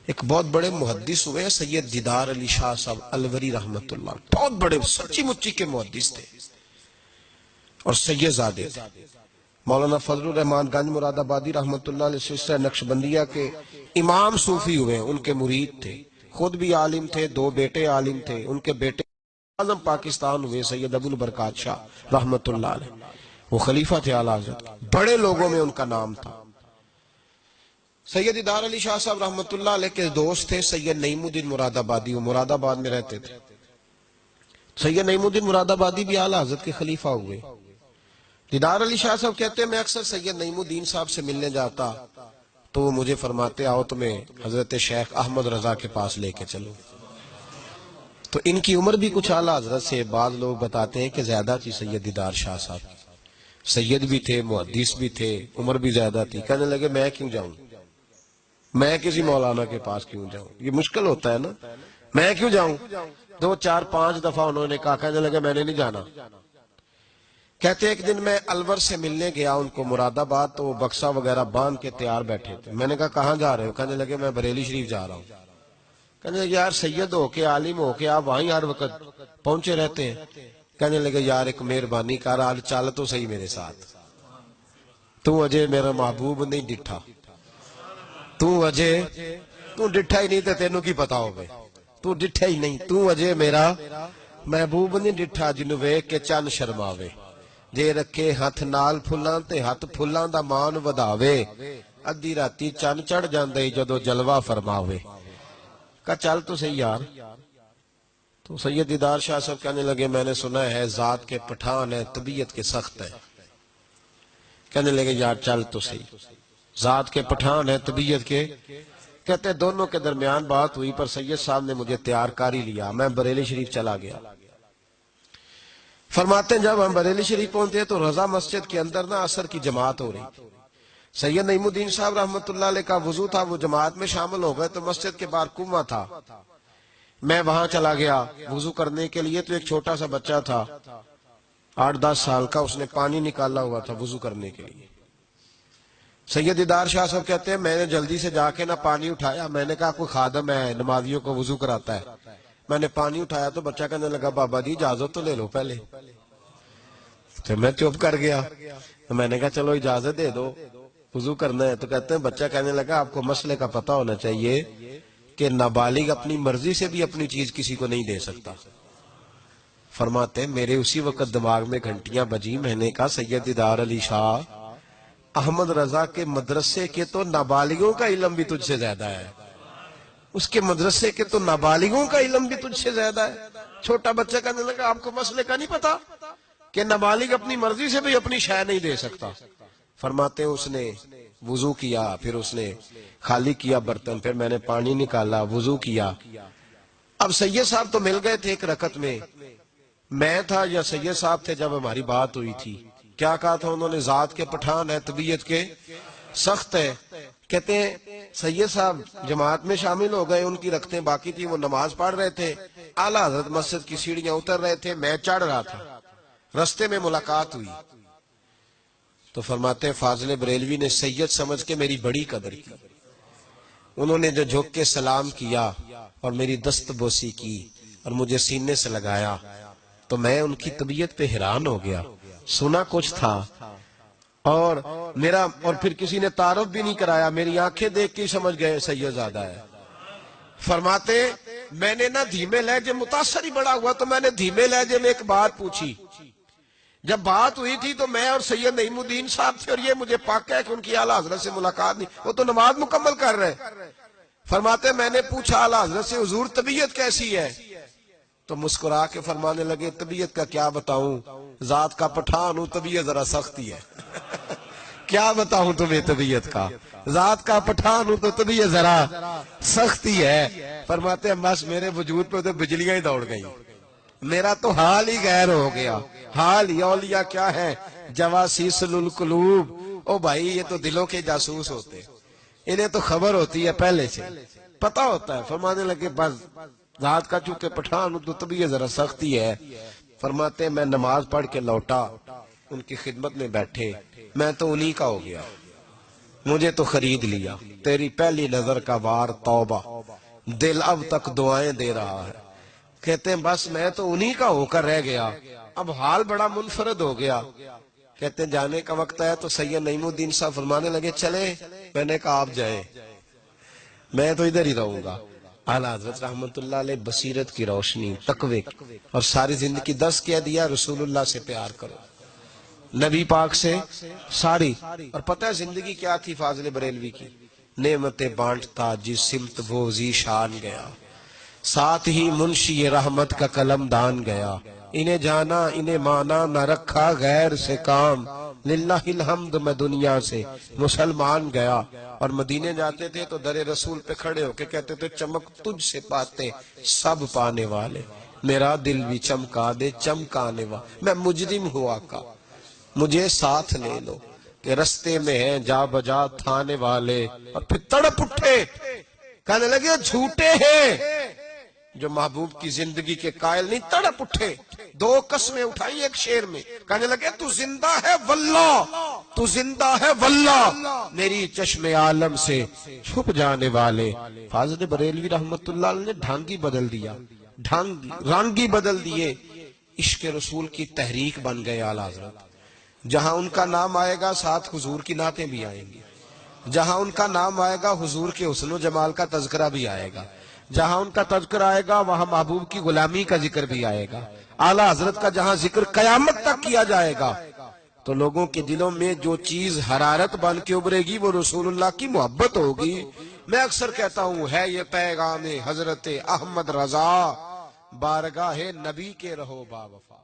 ایک بہت بڑے محدث ہوئے ہیں سید دیدار علی شاہ صاحب الوری رحمت اللہ، بہت بڑے سچی مچی کے محدث تھے اور سید زادے تھے۔ مولانا فضل الرحمان گنج مراد آبادی رحمت اللہ علیہ سلسلہ نقشبندیہ کے امام صوفی ہوئے ہیں، ان کے مرید تھے، خود بھی عالم تھے، دو بیٹے عالم تھے، ان کے بیٹے اعظم پاکستان ہوئے سید ابو البرکات شاہ رحمت اللہ علیہ، وہ خلیفہ تھے اعلیٰ حضرت، بڑے لوگوں میں ان کا نام تھا۔ سید دیدار علی شاہ صاحب رحمت اللہ علیہ کے دوست تھے سید نعیم الدین مراد آبادی، وہ مراد آباد میں رہتے تھے۔ سید نعیم الدین مراد آبادی بھی اعلیٰ حضرت کے خلیفہ ہوئے۔ دیدار علی شاہ صاحب کہتے ہیں میں اکثر سید نعیم الدین صاحب سے ملنے جاتا تو وہ مجھے فرماتے آؤ تمہیں حضرت شیخ احمد رضا کے پاس لے کے چلو۔ تو ان کی عمر بھی کچھ اعلیٰ حضرت سے بعض لوگ بتاتے ہیں کہ زیادہ تھی سید دیدار شاہ صاحب، سید بھی تھے، محدث بھی تھے، عمر بھی زیادہ تھی۔ کہنے لگے میں کیوں جاؤں، میں کسی مولانا کے پاس کیوں جاؤں، یہ مشکل ہوتا ہے نا، میں کیوں جاؤں۔ 2 4 5 دفعہ انہوں نے کہا، کہنے لگے میں نے نہیں جانا۔ کہتے ایک دن میں الور سے ملنے گیا ان کو مراد آباد، تو وہ بکسہ وغیرہ باندھ کے تیار بیٹھے تھے۔ میں نے کہا کہاں جا رہے ہو؟ کہنے لگے میں بریلی شریف جا رہا ہوں۔ کہنے لگے یار سید ہو کے عالم ہو کے آپ وہیں ہر وقت پہنچے رہتے ہیں۔ کہنے لگے یار ایک مہربانی کر، آج چل تو صحیح میرے ساتھ، تو اجے میرا محبوب نہیں ڈٹھا، تو اجے تو ڈٹھا ہی نہیں تے تینوں کی پتا ہوگا، تو ڈٹھا ہی نہیں، تو اجے میرا محبوب نہیں ڈٹھا، جنوں ویکھ کے چن شرماوے، جے رکھے ہاتھ نال پھلاں تے ہاتھ پھلاں دا مان وداوے، ادھی راتی چن چڑھ جاندے جدو جلوہ فرماوے۔ کہا چل تو صحیح یار۔ تو سید دیدار شاہ صاحب کہنے لگے میں نے سنا ہے ذات کے پٹھان ہے، طبیعت کے سخت ہے۔ کہنے لگے یار چل تو صحیح، ذات کے پٹھان ہے، طبیعت کے۔ کہتے دونوں کے درمیان بات ہوئی، پر سید صاحب نے مجھے تیار کر ہی لیا، میں بریلی شریف چلا گیا۔ فرماتے ہیں جب ہم بریلی شریف پہنچے تو رضا مسجد کے اندر نا عصر کی جماعت ہو رہی تھی۔ سید نعیم الدین صاحب رحمت اللہ علیہ کا وضو تھا، وہ جماعت میں شامل ہو گئے تو مسجد کے باہر کنواں تھا، میں وہاں چلا گیا وضو کرنے کے لیے۔ تو ایک چھوٹا سا بچہ تھا 8-10 سال کا، اس نے پانی نکالا ہوا تھا وضو کرنے کے لیے۔ سید دیدار شاہ صاحب کہتے ہیں میں نے جلدی سے جا کے نہ پانی اٹھایا، میں نے کہا کوئی خادم ہے نمازیوں کو وضو کراتا ہے، میں نے پانی اٹھایا تو بچہ کہنے لگا بابا جی اجازت تو لے لو پہلے۔ تو میں چپ کر گیا، تو میں نے کہا چلو اجازت دے دو وضو کرنا ہے۔ تو کہتے ہیں بچہ کہنے لگا آپ کو مسئلے کا پتہ ہونا چاہیے کہ نابالغ اپنی مرضی سے بھی اپنی چیز کسی کو نہیں دے سکتا۔ فرماتے ہیں میرے اسی وقت دماغ میں گھنٹیاں بجی، میں نے کہا سید دیدار علی شاہ احمد رضا کے مدرسے کے تو نابالغوں کا علم بھی تجھ سے زیادہ ہے، اس کے مدرسے کے تو نابالغوں کا علم بھی تجھ سے زیادہ ہے۔ چھوٹا بچہ کہنے لگا آپ کو مسئلے کا نہیں پتا کہ نابالغ اپنی مرضی سے بھی اپنی شے نہیں دے سکتا۔ فرماتے ہیں اس نے وضو کیا، پھر اس نے خالی کیا برتن، پھر میں نے پانی نکالا، وضو کیا۔ اب سید صاحب تو مل گئے تھے ایک رکعت میں، میں تھا یا سید صاحب تھے جب ہماری بات ہوئی تھی، کیا کہا تھا انہوں نے؟ ذات کے پٹھان ہے، طبیعت کے سخت ہے۔ کہتے ہیں سید صاحب جماعت میں شامل ہو گئے، ان کی رکعتیں باقی تھی، وہ نماز پڑھ رہے تھے، اعلیٰ حضرت مسجد کی سیڑھیاں اتر رہے تھے، میں چڑھ رہا تھا، رستے میں ملاقات ہوئی۔ تو فرماتے ہیں فاضل بریلوی نے سید سمجھ کے میری بڑی قدر کی، انہوں نے جو جھک کے سلام کیا اور میری دست بوسی کی اور مجھے سینے سے لگایا تو میں ان کی طبیعت پہ حیران ہو گیا، سنا کچھ تھا اور پھر کسی نے تعارف بھی نہیں کرایا، میری آنکھیں دیکھ کے سمجھ گئے سید زادہ ہے۔ فرماتے میں نے نہ دھیمے لہجے، متاثر ہی بڑا ہوا تو میں نے دھیمے لہجے میں ایک بات پوچھی۔ جب بات ہوئی تھی تو میں اور سید نعیم الدین صاحب تھے، اور یہ مجھے پاکا ہے کہ ان کی اعلیٰ حضرت سے ملاقات نہیں، وہ تو نماز مکمل کر رہے۔ فرماتے میں نے پوچھا اعلیٰ حضرت سے حضور طبیعت کیسی ہے؟ تو مسکرا کے فرمانے لگے طبیعت کا کیا بتاؤں، ذات کا پٹھان ہوں، طبیعت ذرا سختی ہے۔ کیا بتاؤں تمہیں طبیعت کا، ذات کا پٹھان ہوں تو طبیعت ذرا سختی ہے۔ فرماتے ہیں بس میرے وجود پہ تو بجلیاں ہی دوڑ گئیں، میرا تو حال ہی غیر ہو گیا۔ حال ہی اولیاء کیا ہے؟ جواسیس القلوب، او بھائی یہ تو دلوں کے جاسوس ہوتے، انہیں تو خبر ہوتی ہے پہلے سے، پتہ ہوتا ہے۔ فرمانے لگے بس ذات کا چونکہ پٹھان ہوں تو طبیعت ذرا سختی ہے۔ فرماتے ہیں میں نماز پڑھ کے لوٹا، ان کی خدمت میں بیٹھے، میں تو انہی کا ہو گیا، مجھے تو خرید لیا، تیری پہلی نظر کا وار توبہ، دل اب تک دعائیں دے رہا ہے. کہتے ہیں بس میں تو انہی کا ہو کر رہ گیا، اب حال بڑا منفرد ہو گیا. کہتے ہیں جانے کا وقت آیا تو سید نعیم الدین صاحب فرمانے لگے چلے. میں نے کہا آپ جائیں، میں تو ادھر ہی رہوں گا. اعلیٰ حضرت رحمت اللہ علیہ بصیرت کی روشنی، تقوی اور ساری زندگی دس کیا دیا، رسول اللہ سے پیار کرو، نبی پاک سے ساری. اور پتہ ہے زندگی کیا تھی فاضل بریلوی کی؟ نعمتیں بانٹتا جس سمت وہ ذیشان گیا، ساتھ ہی منشی رحمت کا قلم دان گیا. انہیں جانا انہیں مانا نہ رکھا غیر سے کام، للہ الحمد میں دنیا سے مسلمان گیا. اور مدینے جاتے تھے تو در رسول پہ کھڑے ہو کے کہتے تھے چمک تجھ سے پاتے سب پانے والے، میرا دل بھی چمکا دے چمکانے والے. میں مجرم ہوں آقا مجھے ساتھ لے لو، کہ رستے میں ہیں جا بجا تھانے والے. اور پھر تڑپ اٹھے کہنے لگے جھوٹے ہیں جو محبوب کی زندگی کے قائل نہیں. تڑپ اٹھے، دو قسمیں اٹھائی ایک شعر میں، کہنے لگے تو زندہ ہے واللہ، تو زندہ ہے واللہ میری چشم عالم سے چھپ جانے والے. فاضل بریلوی رحمت اللہ علیہ نے ڈھانگی بدل دیا، رانگی بدل دیے، عشق رسول کی تحریک بن گئے. اعلیٰ حضرت جہاں ان کا نام آئے گا ساتھ حضور کی نعتیں بھی آئیں گی، جہاں ان کا نام آئے گا حضور کے حسن و جمال کا تذکرہ بھی آئے گا، جہاں ان کا تذکرہ آئے گا وہاں محبوب کی غلامی کا ذکر بھی آئے گا. اعلیٰ حضرت کا جہاں ذکر قیامت تک کیا جائے گا تو لوگوں کے دلوں میں جو چیز حرارت بن کے ابھرے گی وہ رسول اللہ کی محبت ہوگی. میں اکثر کہتا ہوں ہے یہ پیغام حضرت احمد رضا، بارگاہ نبی کے رہو با وفا.